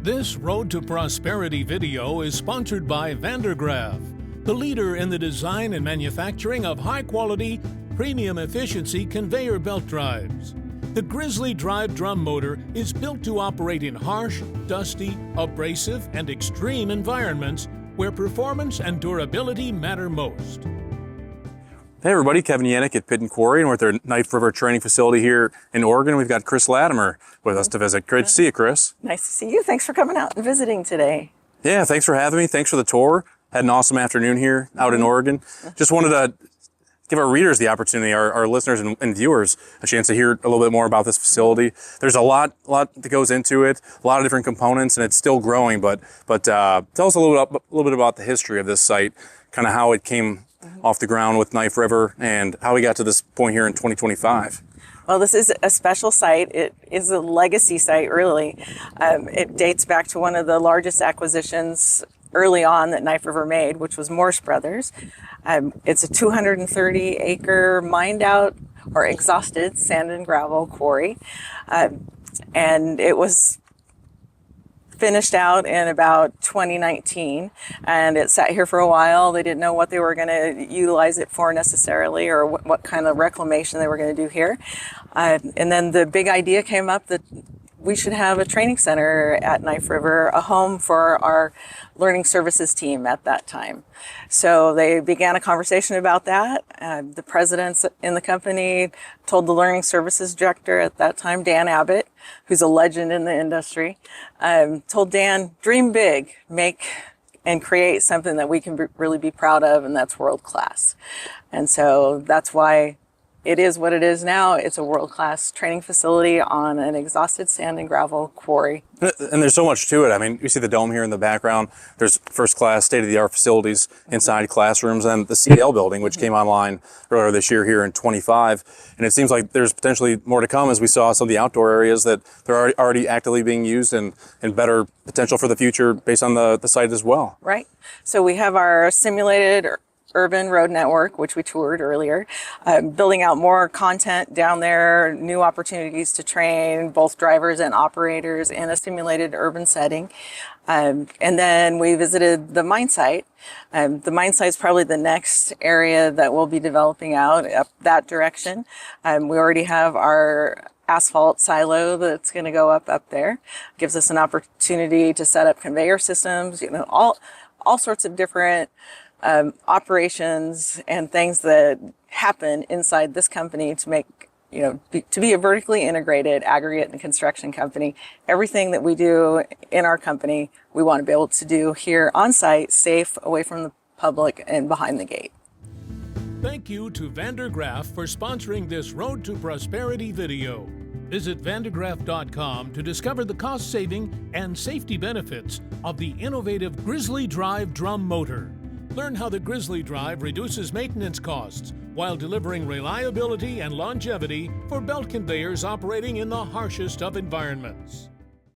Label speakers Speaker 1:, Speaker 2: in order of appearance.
Speaker 1: This Road to Prosperity video is sponsored by Vandergraaf, the leader in the design and manufacturing of high-quality, premium efficiency conveyor belt drives. The Grizzly Drive drum motor is built to operate in harsh, dusty, abrasive, and extreme environments where performance and durability matter most.
Speaker 2: Hey everybody, Kevin Yannick at Pit and Quarry, and we're at their Knife River training facility here in Oregon. We've got Kris Latimer with us to visit. Great to see you, Kris.
Speaker 3: Nice to see you. Thanks for coming out and visiting today.
Speaker 2: Yeah, thanks for having me. Thanks for the tour. Had an awesome afternoon here out in Oregon. Just wanted to give our readers the opportunity, our listeners and viewers, a chance to hear a little bit more about this facility. There's a lot that goes into it, a lot of different components, and it's still growing. But tell us a little bit about the history of this site, kind of how it came off the ground with Knife River and how we got to this point here in 2025.
Speaker 3: Well, this is a special site. It is a legacy site, really. It dates back to one of the largest acquisitions early on that Knife River made, which was Morse Brothers. It's a 230-acre mined out or exhausted sand and gravel quarry. And it was finished out in about 2019, and it sat here for a while. They didn't know what they were going to utilize it for necessarily, or what kind of reclamation they were going to do here. And then the big idea came up that we should have a training center at Knife River, a home for our learning services team at that time. So they began a conversation about that. The presidents in the company told the learning services director at that time, Dan Abbott, who's a legend in the industry, told Dan, dream big, make and create something that we can really be proud of, and that's world class. And so that's why it is what it is now. It's a world-class training facility on an exhausted sand and gravel quarry.
Speaker 2: And there's so much to it. I mean, you see the dome here in the background. There's first-class, state-of-the-art facilities inside classrooms, and the CL building, which came online earlier this year here in 25. And it seems like there's potentially more to come, as we saw some of the outdoor areas that they're already actively being used, and better potential for the future based on the site as well.
Speaker 3: Right. So we have our simulated urban road network, which we toured earlier, building out more content down there, new opportunities to train both drivers and operators in a simulated urban setting. And then we visited the mine site. The mine site is probably the next area that we'll be developing out up that direction. We already have our asphalt silo that's going to go up there. Gives us an opportunity to set up conveyor systems, all sorts of different operations and things that happen inside this company to make, to be a vertically integrated aggregate and construction company. Everything that we do in our company, we want to be able to do here on site, safe, away from the public, and behind the gate.
Speaker 1: Thank you to Vandergraaf for sponsoring this Road to Prosperity video. Visit vandergraaf.com to discover the cost-saving and safety benefits of the innovative Grizzly Drive drum motor. Learn how the Grizzly Drive reduces maintenance costs while delivering reliability and longevity for belt conveyors operating in the harshest of environments.